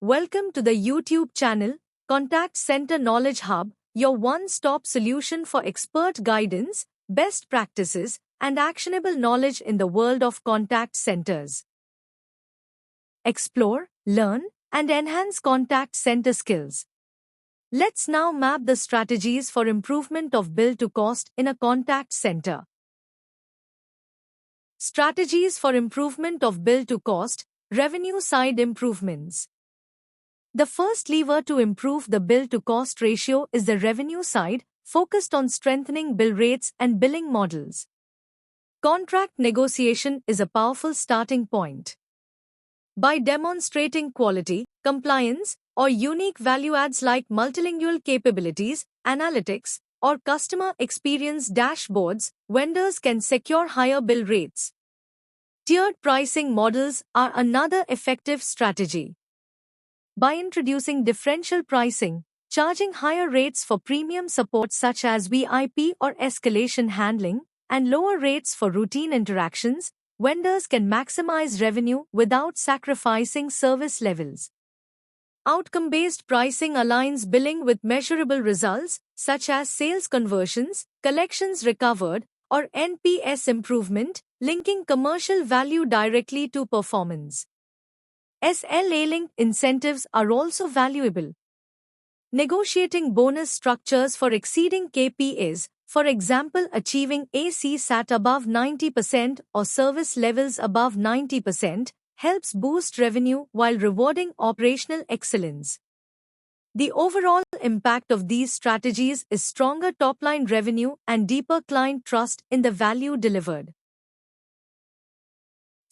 Welcome to the YouTube channel, Contact Center Knowledge Hub, your one-stop solution for expert guidance, best practices, and actionable knowledge in the world of contact centers. Explore, learn, and enhance contact center skills. Let's now map the strategies for improvement of bill to cost in a contact center. Strategies for improvement of bill to cost, revenue side improvements. The first lever to improve the bill to cost ratio is the revenue side, focused on strengthening bill rates and billing models. Contract negotiation is a powerful starting point. By demonstrating quality, compliance, or unique value adds like multilingual capabilities, analytics, or customer experience dashboards, vendors can secure higher bill rates. Tiered pricing models are another effective strategy. By introducing differential pricing, charging higher rates for premium support such as VIP or escalation handling, and lower rates for routine interactions, vendors can maximize revenue without sacrificing service levels. Outcome-based pricing aligns billing with measurable results, such as sales conversions, collections recovered, or NPS improvement, linking commercial value directly to performance. SLA-linked incentives are also valuable. Negotiating bonus structures for exceeding KPIs, for example achieving ACSAT above 90% or service levels above 90%, helps boost revenue while rewarding operational excellence. The overall impact of these strategies is stronger top-line revenue and deeper client trust in the value delivered.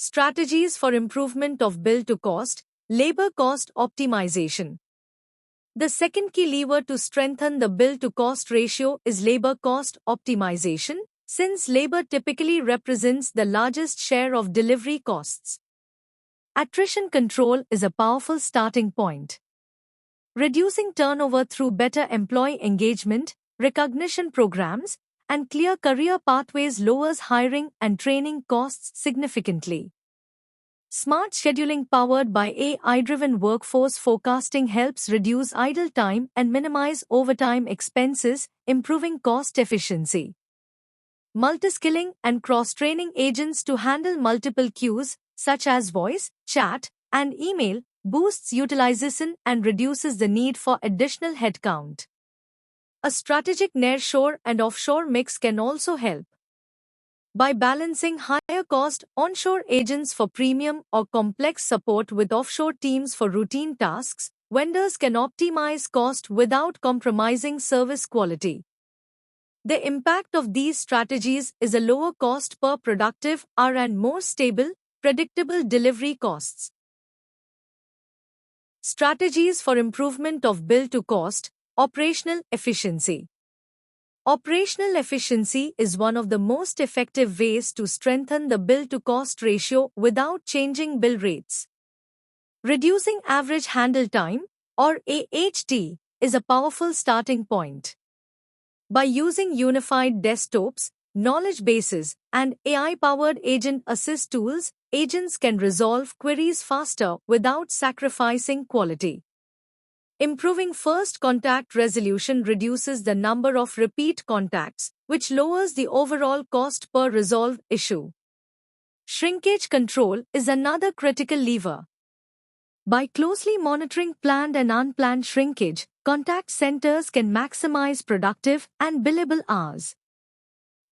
Strategies for improvement of bill to cost, labor cost optimization. The second key lever to strengthen the bill to cost ratio is labor cost optimization, since labor typically represents the largest share of delivery costs. Attrition control is a powerful starting point. Reducing turnover through better employee engagement, recognition programs, and clear career pathways lowers hiring and training costs significantly. Smart scheduling powered by AI-driven workforce forecasting helps reduce idle time and minimize overtime expenses, improving cost efficiency. Multiskilling and cross-training agents to handle multiple queues, such as voice, chat, and email, boosts utilization and reduces the need for additional headcount. A strategic nearshore and offshore mix can also help. By balancing higher-cost onshore agents for premium or complex support with offshore teams for routine tasks, vendors can optimize cost without compromising service quality. The impact of these strategies is a lower cost per productive hour and more stable, predictable delivery costs. Strategies for improvement of bill to cost, operational efficiency. Operational efficiency is one of the most effective ways to strengthen the bill to cost ratio without changing bill rates. Reducing average handle time, or AHT, is a powerful starting point. By using unified desktops, knowledge bases, and AI-powered agent assist tools, agents can resolve queries faster without sacrificing quality. Improving first contact resolution reduces the number of repeat contacts, which lowers the overall cost per resolved issue. Shrinkage control is another critical lever. By closely monitoring planned and unplanned shrinkage, contact centers can maximize productive and billable hours.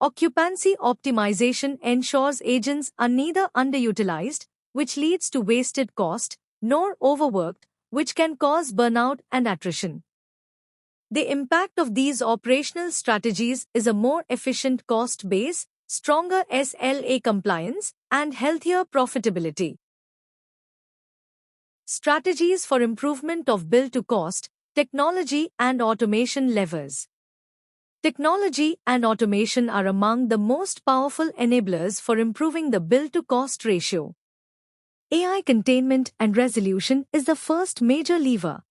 Occupancy optimization ensures agents are neither underutilized, which leads to wasted cost, nor overworked, which can cause burnout and attrition. The impact of these operational strategies is a more efficient cost base, stronger SLA compliance, and healthier profitability. Strategies for improvement of bill to cost, technology and automation levers. Technology and automation are among the most powerful enablers for improving the bill to cost ratio. AI containment and resolution is the first major lever.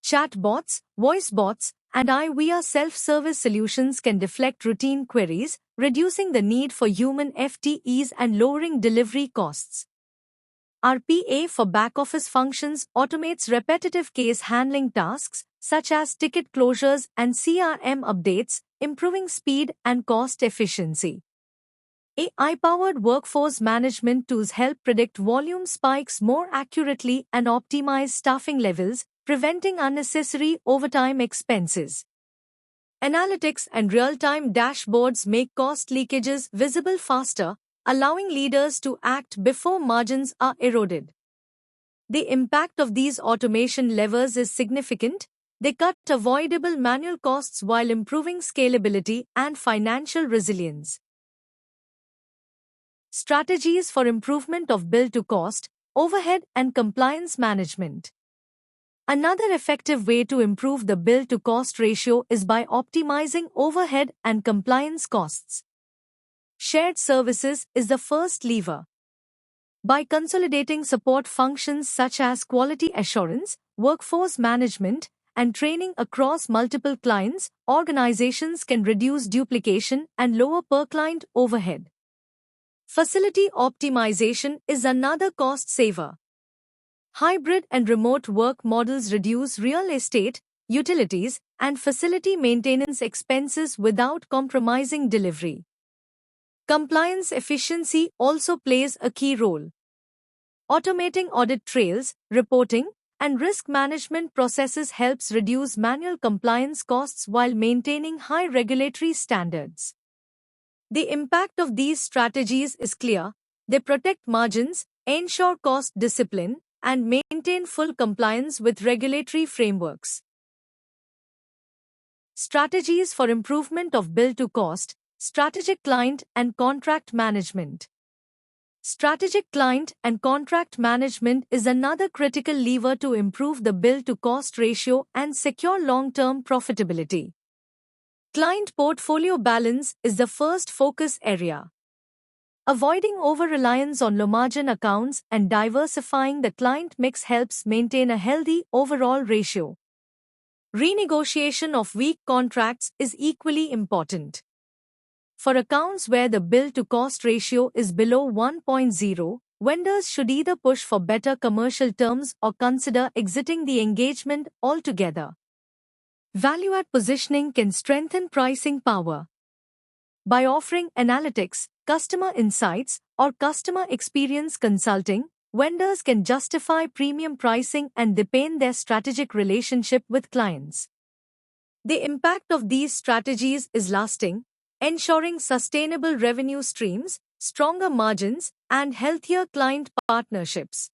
Chatbots, voice bots, and IVR self-service solutions can deflect routine queries, reducing the need for human FTEs and lowering delivery costs. RPA for back-office functions automates repetitive case handling tasks such as ticket closures and CRM updates, improving speed and cost efficiency. AI-powered workforce management tools help predict volume spikes more accurately and optimize staffing levels, preventing unnecessary overtime expenses. Analytics and real-time dashboards make cost leakages visible faster, allowing leaders to act before margins are eroded. The impact of these automation levers is significant. They cut avoidable manual costs while improving scalability and financial resilience. Strategies for improvement of bill-to-cost, overhead and compliance management. Another effective way to improve the bill-to-cost ratio is by optimizing overhead and compliance costs. Shared services is the first lever. By consolidating support functions such as quality assurance, workforce management, and training across multiple clients, organizations can reduce duplication and lower per-client overhead. Facility optimization is another cost saver. Hybrid and remote work models reduce real estate, utilities, and facility maintenance expenses without compromising delivery. Compliance efficiency also plays a key role. Automating audit trails, reporting, and risk management processes helps reduce manual compliance costs while maintaining high regulatory standards. The impact of these strategies is clear. They protect margins, ensure cost discipline, and maintain full compliance with regulatory frameworks. Strategies for improvement of bill-to-cost, strategic client and contract management. Strategic client and contract management is another critical lever to improve the bill-to-cost ratio and secure long-term profitability. Client portfolio balance is the first focus area. Avoiding over-reliance on low-margin accounts and diversifying the client mix helps maintain a healthy overall ratio. Renegotiation of weak contracts is equally important. For accounts where the bill-to-cost ratio is below 1.0, vendors should either push for better commercial terms or consider exiting the engagement altogether. Value-add positioning can strengthen pricing power. By offering analytics, customer insights, or customer experience consulting, vendors can justify premium pricing and deepen their strategic relationship with clients. The impact of these strategies is lasting, ensuring sustainable revenue streams, stronger margins, and healthier client partnerships.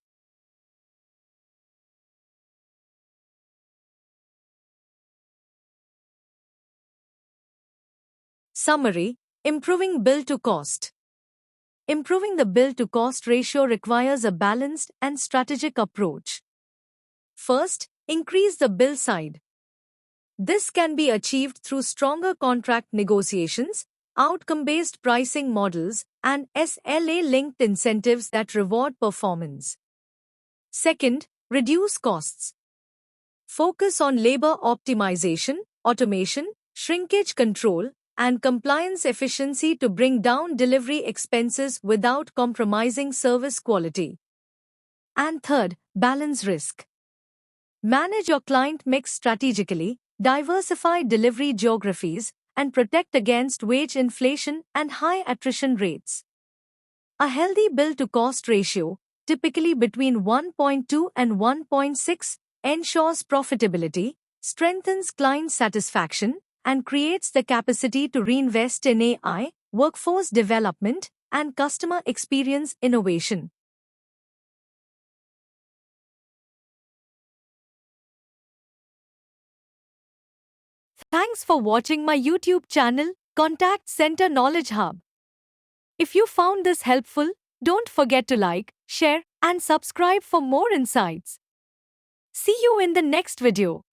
Summary: improving bill-to-cost. Improving the bill-to-cost ratio requires a balanced and strategic approach. First, increase the bill side. This can be achieved through stronger contract negotiations, outcome-based pricing models, and SLA-linked incentives that reward performance. Second, reduce costs. Focus on labor optimization, automation, shrinkage control, and compliance efficiency to bring down delivery expenses without compromising service quality. And third, balance risk. Manage your client mix strategically, diversify delivery geographies, and protect against wage inflation and high attrition rates. A healthy bill-to-cost ratio, typically between 1.2 and 1.6, ensures profitability, strengthens client satisfaction, and creates the capacity to reinvest in AI, workforce development, and customer experience innovation. Thanks for watching my YouTube channel, Contact Center Knowledge Hub. If you found this helpful, don't forget to like, share, and subscribe for more insights. See you in the next video.